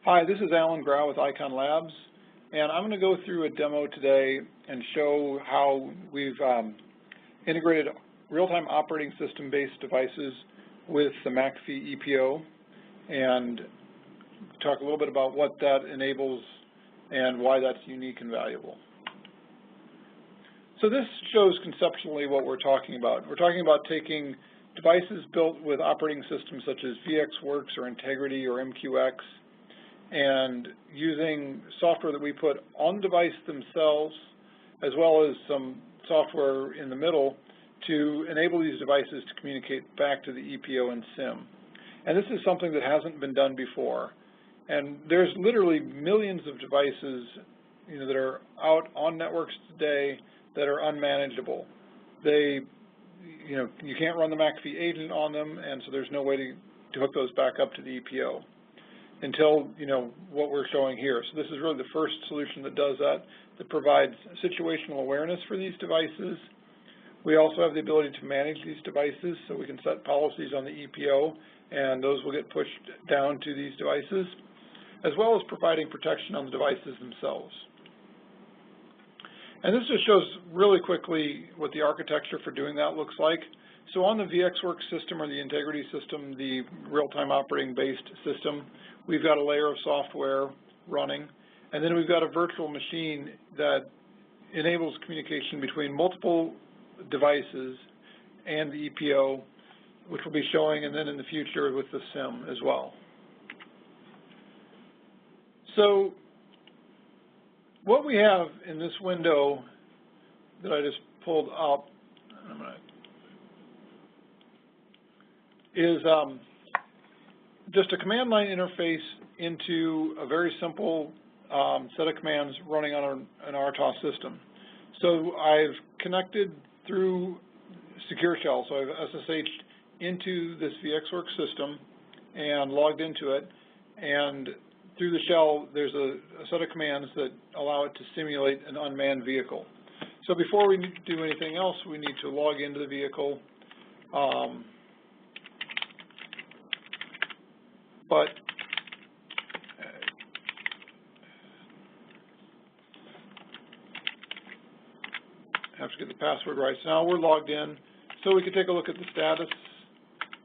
Hi, this is Alan Grau with Icon Labs, and I'm going to go through a demo today and show how we've integrated real-time operating system-based devices with the McAfee ePO, and talk a little bit about what that enables and why that's unique and valuable. So this shows conceptually what we're talking about. We're talking about taking devices built with operating systems such as VxWorks or Integrity or MQX, and using software that we put on the device themselves, as well as some software in the middle, to enable these devices to communicate back to the ePO and SIM. And this is something that hasn't been done before. And there's literally millions of devices, that are out on networks today that are unmanageable. They, you can't run the McAfee agent on them, and so there's no way to hook those back up to the ePO until, what we're showing here. So this is really the first solution that does that, that provides situational awareness for these devices. We also have the ability to manage these devices, so we can set policies on the ePO, and those will get pushed down to these devices, as well as providing protection on the devices themselves. And this just shows really quickly what the architecture for doing that looks like. So on the VxWorks system or the Integrity system, the real-time operating-based system, we've got a layer of software running, and then we've got a virtual machine that enables communication between multiple devices and the ePO, which we'll be showing, and then in the future with the SIM as well. So what we have in this window that I just pulled up is just a command line interface into a very simple set of commands running on an RTOS system. So I've connected through Secure Shell, so I've SSH'd into this VxWorks system and logged into it, and through the shell there's a set of commands that allow it to simulate an unmanned vehicle. So before we do anything else, we need to log into the vehicle. But I have to get the password right. So now we're logged in. So we can take a look at the status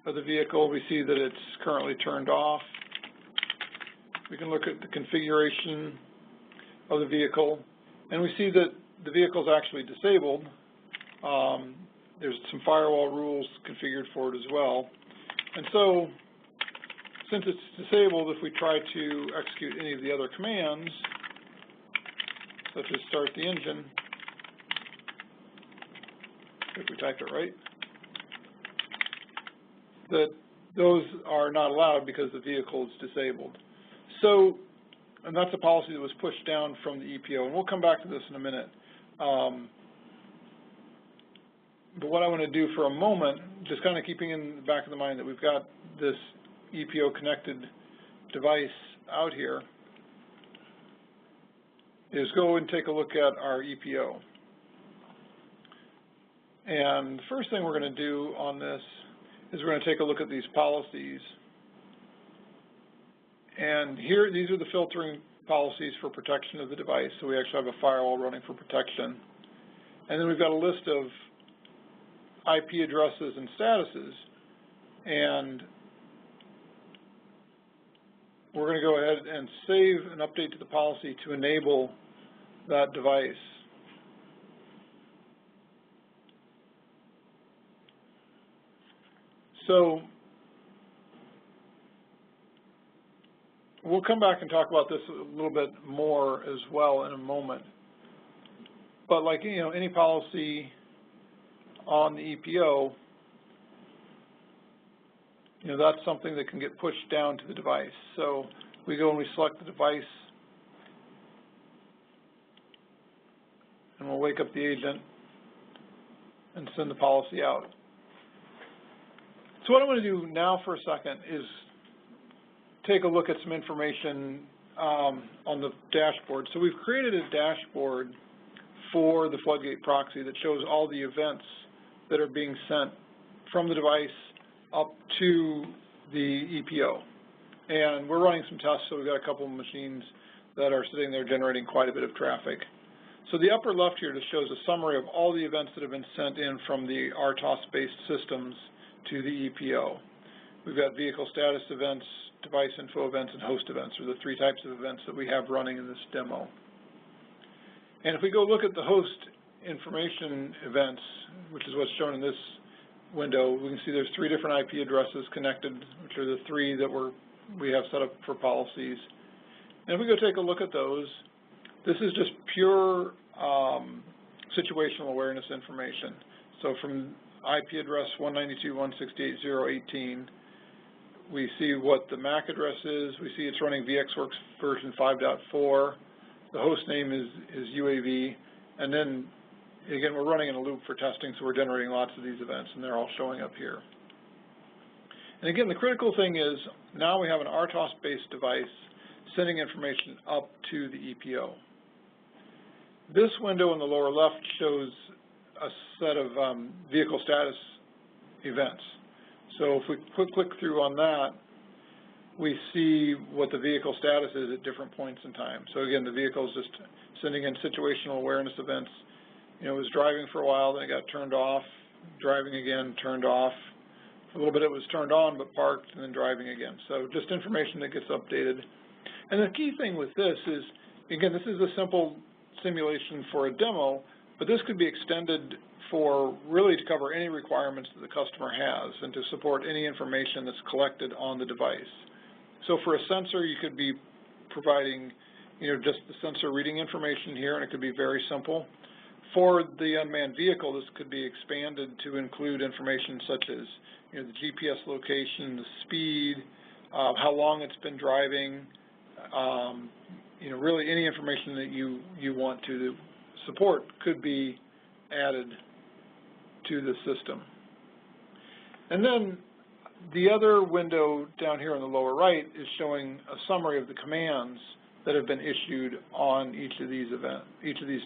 of the vehicle. We see that it's currently turned off. We can look at the configuration of the vehicle, and we see that the vehicle is actually disabled. There's some firewall rules configured for it as well. And so, since it's disabled, if we try to execute any of the other commands, such as start the engine, if we type it right, that those are not allowed because the vehicle is disabled. So, and that's a policy that was pushed down from the ePO, and we'll come back to this in a minute. But what I want to do for a moment, just kind of keeping in the back of the mind that we've got this ePO connected device out here, is go and take a look at our ePO. And the first thing we're going to do on this is we're going to take a look at these policies. And here, these are the filtering policies for protection of the device. So we actually have a firewall running for protection. And then we've got a list of IP addresses and statuses. And we're going to go ahead and save an update to the policy to enable that device. So we'll come back and talk about this a little bit more as well in a moment. But like, any policy on the ePO, that's something that can get pushed down to the device. So we go and we select the device, and we'll wake up the agent and send the policy out. So what I'm going to do now for a second is take a look at some information on the dashboard. So we've created a dashboard for the Floodgate proxy that shows all the events that are being sent from the device up to the ePO. And we're running some tests, so we've got a couple of machines that are sitting there generating quite a bit of traffic. So the upper left here just shows a summary of all the events that have been sent in from the RTOS-based systems to the ePO. We've got vehicle status events, device info events, and host events are the three types of events that we have running in this demo. And if we go look at the host information events, which is what's shown in this window, we can see there's 3 different IP addresses connected, which are the 3 that we have set up for policies. And if we go take a look at those, this is just pure situational awareness information. So from IP address 192.168.0.18, we see what the MAC address is. We see it's running VxWorks version 5.4. The host name is UAV. And then, again, we're running in a loop for testing, so we're generating lots of these events, and they're all showing up here. And again, the critical thing is now we have an RTOS-based device sending information up to the ePO. This window in the lower left shows a set of vehicle status events. So if we click through on that, we see what the vehicle status is at different points in time. So again, the vehicle is just sending in situational awareness events. You know, it was driving for a while, then it got turned off, driving again, turned off. For a little bit it was turned on but parked, and then driving again. So just information that gets updated. And the key thing with this is, again, this is a simple simulation for a demo, but this could be extended for really to cover any requirements that the customer has and to support any information that's collected on the device. So for a sensor, you could be providing, you know, just the sensor reading information here, and it could be very simple. For the unmanned vehicle, this could be expanded to include information such as, you know, the GPS location, the speed, how long it's been driving, you know, really any information that you want to support could be added to the system. And then the other window down here on the lower right is showing a summary of the commands that have been issued on each of these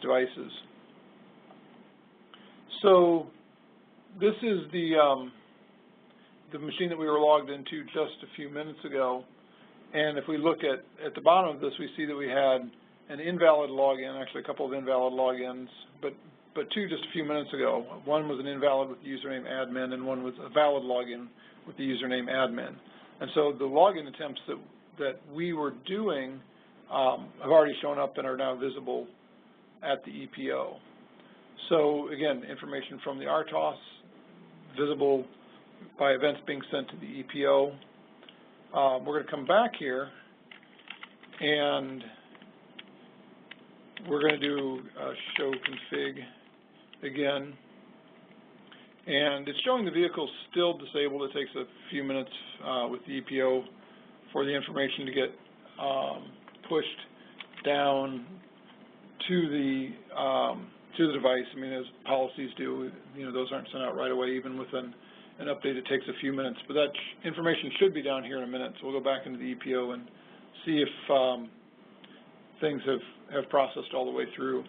devices. So this is the machine that we were logged into just a few minutes ago. And if we look at the bottom of this, we see that we had an invalid login, actually a couple of invalid logins, but 2 just a few minutes ago. One was an invalid with the username admin, and one was a valid login with the username admin. And so the login attempts that we were doing have already shown up and are now visible at the ePO. So again, information from the RTOS, visible by events being sent to the ePO. We're going to come back here, and we're going to do show config again. And it's showing the vehicle still disabled. It takes a few minutes with the ePO for the information to get pushed down to the device. I mean, as policies do, you know, those aren't sent out right away. Even with an update, it takes a few minutes. But that information should be down here in a minute. So we'll go back into the ePO and see if things have processed all the way through.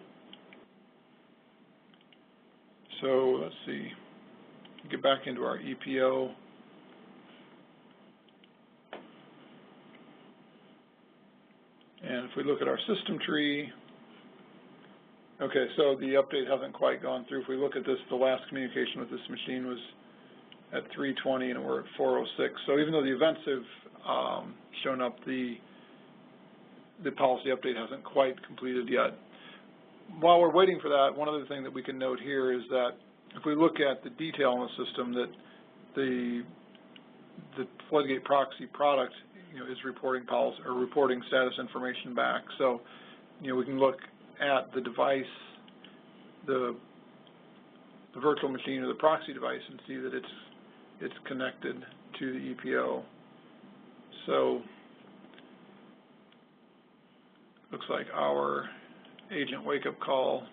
So let's see. Get back into our ePO. And if we look at our system tree, okay, so the update hasn't quite gone through. If we look at this, the last communication with this machine was at 3:20 and we're at 4:06. So even though the events have shown up, the policy update hasn't quite completed yet. While we're waiting for that, one other thing that we can note here is that if we look at the detail in the system, that the Floodgate proxy product, you know, is reporting policy or reporting status information back. So, you know, we can look at the device, the virtual machine or the proxy device, and see that it's connected to the ePO. So looks like our agent wake-up call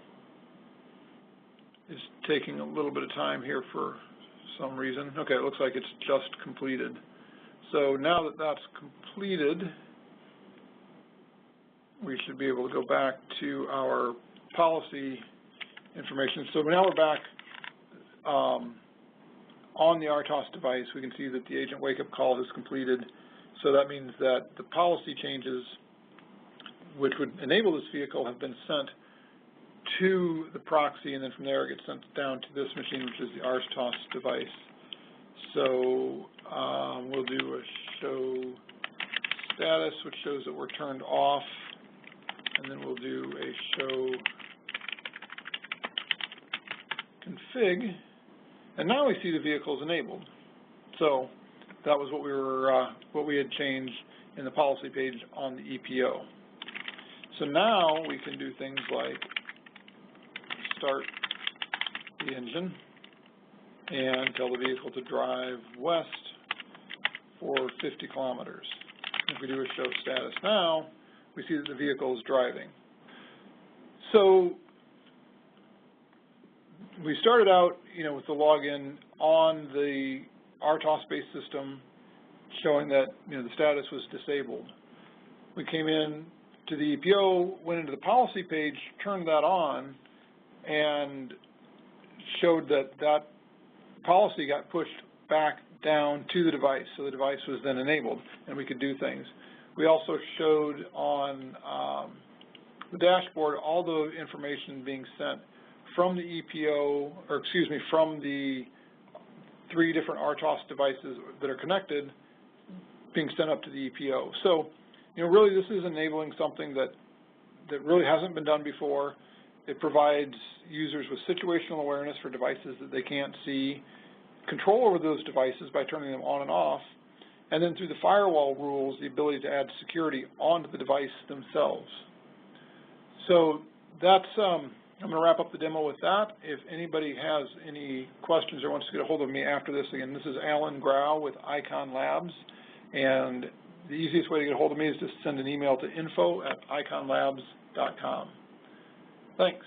is taking a little bit of time here for some reason. Okay, it looks like it's just completed. So now that that's completed, we should be able to go back to our policy information. So now we're back on the RTOS device. We can see that the agent wake-up call is completed. So that means that the policy changes which would enable this vehicle have been sent to the proxy, and then from there it gets sent down to this machine, which is the RTOS device. So we'll do a show status, which shows that we're turned off, and then we'll do a show config, and now we see the vehicle is enabled. So that was what we had changed in the policy page on the ePO. So now we can do things like start the engine and tell the vehicle to drive west for 50 kilometers. If we do a show status now, we see that the vehicle is driving. So we started out, with the login on the RTOS-based system, showing that the status was disabled. We came in to the ePO, went into the policy page, turned that on, and showed that that policy got pushed back down to the device, so the device was then enabled, and we could do things. We also showed on the dashboard all the information being sent from the ePO, from the 3 different RTOS devices that are connected, being sent up to the ePO. So, really this is enabling something that really hasn't been done before. It provides users with situational awareness for devices that they can't see, control over those devices by turning them on and off, and then through the firewall rules, the ability to add security onto the device themselves. So that's, I'm going to wrap up the demo with that. If anybody has any questions or wants to get a hold of me after this, again, this is Alan Grau with Icon Labs, and the easiest way to get a hold of me is just send an email to info@iconlabs.com. Thanks.